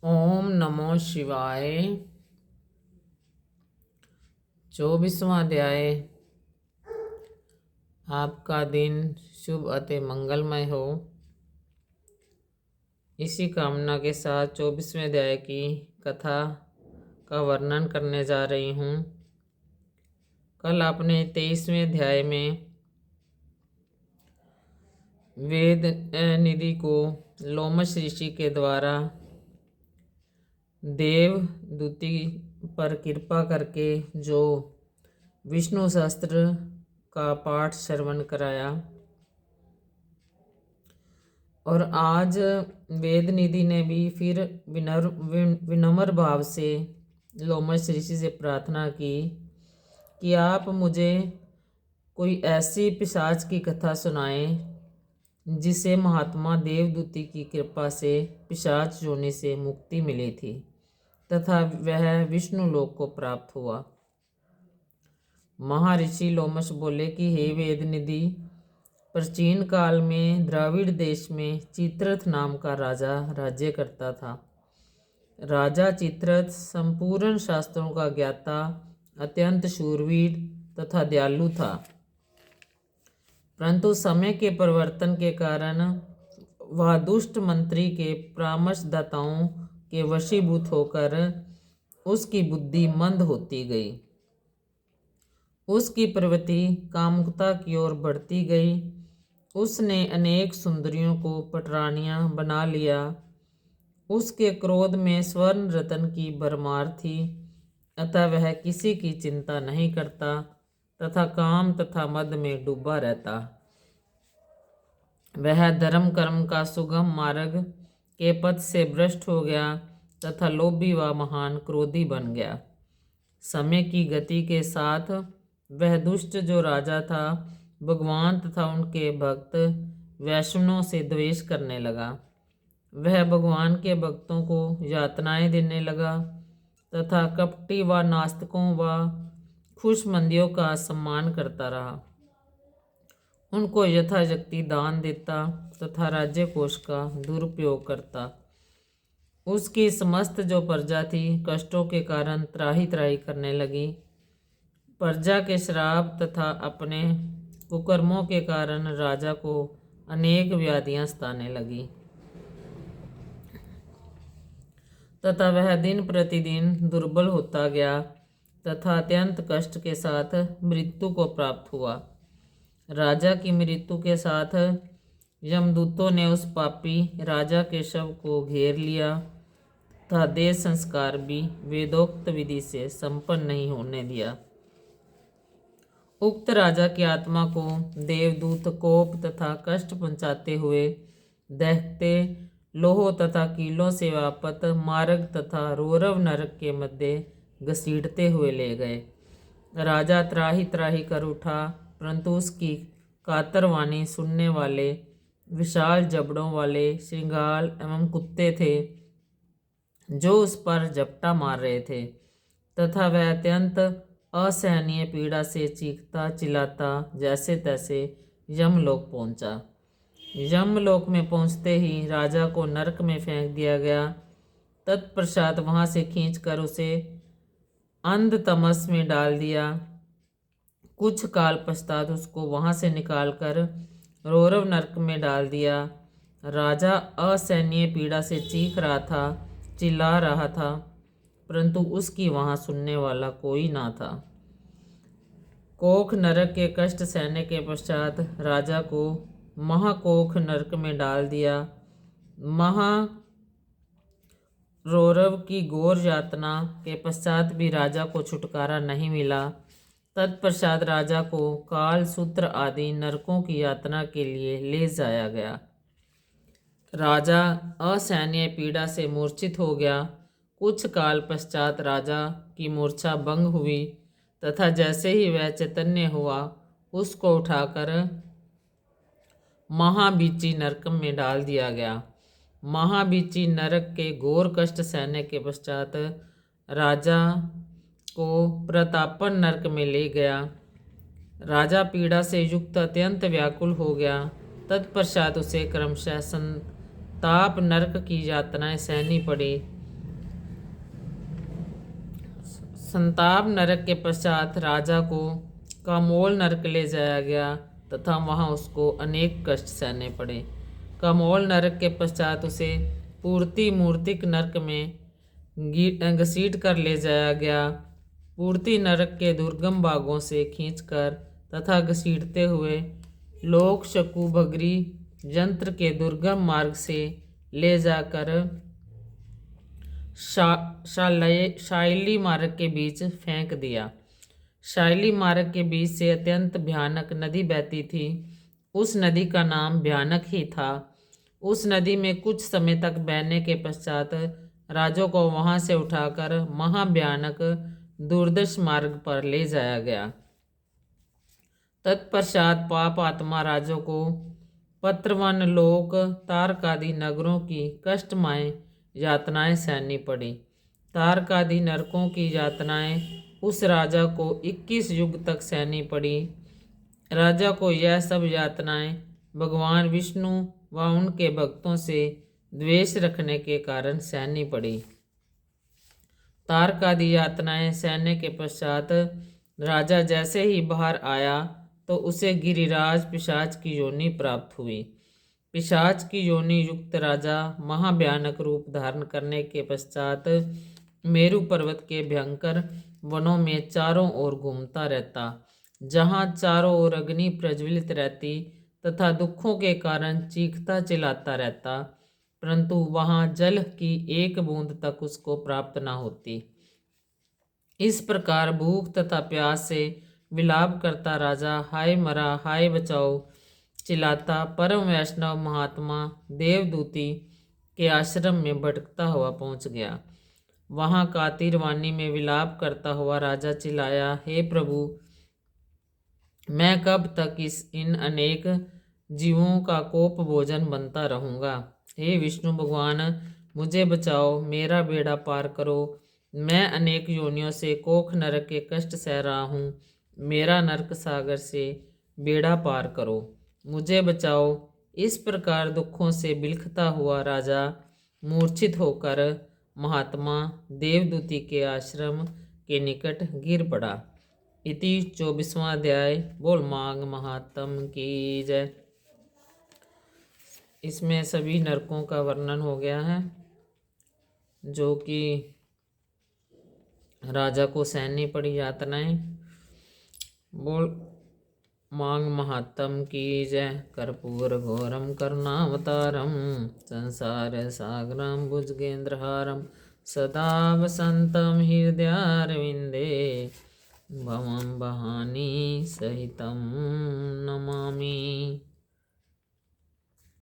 ओम नमो शिवाय। 24वां अध्याय। आपका दिन शुभ अति मंगलमय हो। इसी कामना के साथ 24वें अध्याय की कथा का वर्णन करने जा रही हूँ। कल आपने 23वें अध्याय में वेद निधि को लोमश ऋषि के द्वारा देवदूती पर कृपा करके जो विष्णु सहस्त्र का पाठ श्रवण कराया, और आज वेद निधि ने भी फिर विनम्र भाव से लोमश ऋषि से प्रार्थना की कि आप मुझे कोई ऐसी पिशाच की कथा सुनाएं जिसे महात्मा देवदूती की कृपा से पिशाच योनि से मुक्ति मिली थी तथा वह विष्णु लोक को प्राप्त हुआ। महर्षि लोमश बोले कि हे वेद निधि, प्राचीन काल में द्राविड़ देश में चित्रथ नाम का राजा राज्य करता था। राजा चित्रथ संपूर्ण शास्त्रों का ज्ञाता, अत्यंत शूरवीर तथा दयालु था, परंतु समय के परिवर्तन के कारण वह दुष्ट मंत्री के परामर्शदाताओं के वशीभूत होकर उसकी बुद्धि मंद होती गई। उसकी प्रवृत्ति कामुकता की ओर बढ़ती गई। उसने अनेक सुंदरियों को पटरानियां बना लिया। उसके क्रोध में स्वर्ण रत्न की भरमार थी, अतः वह किसी की चिंता नहीं करता तथा काम तथा मद में डूबा रहता। वह धर्म कर्म का सुगम मार्ग के पथ से भ्रष्ट हो गया तथा लोभी व महान क्रोधी बन गया। समय की गति के साथ वह दुष्ट जो राजा था, भगवान तथा उनके भक्त वैष्णवों से द्वेष करने लगा। वह भगवान के भक्तों को यातनाएं देने लगा तथा कपटी व नास्तिकों व खुशमंदियों का सम्मान करता रहा। उनको यथाशक्ति दान देता तथा राज्य कोष का दुरुपयोग करता। उसकी समस्त जो प्रजा थी कष्टों के कारण त्राही त्राही करने लगी। प्रजा के श्राप तथा अपने कुकर्मों के कारण राजा को अनेक व्याधियां सताने लगी तथा वह दिन प्रतिदिन दुर्बल होता गया तथा अत्यंत कष्ट के साथ मृत्यु को प्राप्त हुआ। राजा की मृत्यु के साथ यमदूतों ने उस पापी राजा के शव को घेर लिया तथा देह संस्कार भी वेदोक्त विधि से संपन्न नहीं होने दिया। उक्त राजा की आत्मा को देवदूत कोप तथा कष्ट पहुंचाते हुए दहते लोहो तथा कीलों से व्याप्त मार्ग तथा रौरव नरक के मध्य घसीटते हुए ले गए। राजा त्राही त्राही कर उठा, परंतु उसकी कातरवाणी सुनने वाले विशाल जबड़ों वाले श्रृंगाल एवं कुत्ते थे जो उस पर झपटा मार रहे थे तथा वह अत्यंत असहनीय पीड़ा से चीखता चिल्लाता जैसे तैसे यमलोक पहुंचा। यमलोक में पहुंचते ही राजा को नरक में फेंक दिया गया। तत्पश्चात वहां से खींचकर उसे अंधतमस में डाल दिया। कुछ काल पश्चात उसको वहां से निकालकर रौरव नरक में डाल दिया। राजा असहनीय पीड़ा से चीख रहा था, चिल्ला रहा था, परंतु उसकी वहां सुनने वाला कोई ना था। कोख नरक के कष्ट सहने के पश्चात राजा को महाकोख नरक में डाल दिया। महा रौरव की घोर यातना के पश्चात भी राजा को छुटकारा नहीं मिला। तत्पश्चात राजा को काल सूत्र आदि नरकों की यातना के लिए ले जाया गया। राजा असहनीय पीड़ा से मूर्छित हो गया। कुछ काल पश्चात राजा की मूर्छा भंग हुई तथा जैसे ही वह चैतन्य हुआ, उसको उठाकर महाबीची नरक में डाल दिया गया। महाबीची नरक के घोर कष्ट सहने के पश्चात राजा को प्रतापन नरक में ले गया। राजा पीड़ा से युक्त अत्यंत व्याकुल हो गया। तत्पश्चात उसे क्रमशः संताप नरक की यातनाएं सहनी पड़ी। संताप नरक के पश्चात राजा को कामोल नरक ले जाया गया तथा वहां उसको अनेक कष्ट सहने पड़े। कामोल नरक के पश्चात उसे पूर्ति मूर्तिक नरक में घसीट कर ले जाया गया। पूर्ति नरक के दुर्गम भागों से खींचकर तथा घसीटते हुए लोक शकु भगरी यंत्र के दुर्गम मार्ग से ले जाकर शाइली मार्ग के बीच फेंक दिया। शाइली मार्ग के बीच से अत्यंत भयानक नदी बहती थी। उस नदी का नाम भयानक ही था। उस नदी में कुछ समय तक बहने के पश्चात राजों को वहां से उठाकर महाभयानक दुर्दश मार्ग पर ले जाया गया। तत्पश्चात पाप आत्मा राजों को पत्रवन लोक तारकादि नगरों की कष्टमय यातनाएं सहनी पड़ी। तारकादि नरकों की यातनाएं उस राजा को 21 युग तक सहनी पड़ी। राजा को यह सब यातनाएं भगवान विष्णु व उनके भक्तों से द्वेष रखने के कारण सहनी पड़ी। तारकादि यातनाएं सहने के पश्चात राजा जैसे ही बाहर आया तो उसे गिरिराज पिशाच की योनि प्राप्त हुई। पिशाच की योनि युक्त राजा महाभयानक रूप धारण करने के पश्चात मेरु पर्वत के भयंकर वनों में चारों ओर घूमता रहता, जहाँ चारों ओर अग्नि प्रज्वलित रहती तथा दुखों के कारण चीखता चिल्लाता रहता, परंतु वहाँ जल की एक बूंद तक उसको प्राप्त न होती। इस प्रकार भूख तथा प्यास से विलाप करता राजा हाय मरा हाय बचाओ चिल्लाता परम वैष्णव महात्मा देवदूती के आश्रम में भटकता हुआ पहुंच गया। वहां कातिरवानी में विलाप करता हुआ राजा चिल्लाया, हे प्रभु, मैं कब तक इन अनेक जीवों का कोप भोजन बनता रहूँगा। हे विष्णु भगवान, मुझे बचाओ, मेरा बेड़ा पार करो। मैं अनेक योनियों से कोख नरक के कष्ट सह रहा हूँ। मेरा नरक सागर से बेड़ा पार करो, मुझे बचाओ। इस प्रकार दुखों से बिलखता हुआ राजा मूर्छित होकर महात्मा देवदूती के आश्रम के निकट गिर पड़ा। इति 24वां अध्याय। बोल मांग महात्म की जय। इसमें सभी नरकों का वर्णन हो गया है जो कि राजा को सहनी पड़ी यातनाएं। बोल मांग महात्म की जय। कर्पूर घोरम करुणावतारम संसार सागरम भुजगेंद्रहारम सदा वसंतम हृदयारविंदे भवम बहानी सहितम नमामि।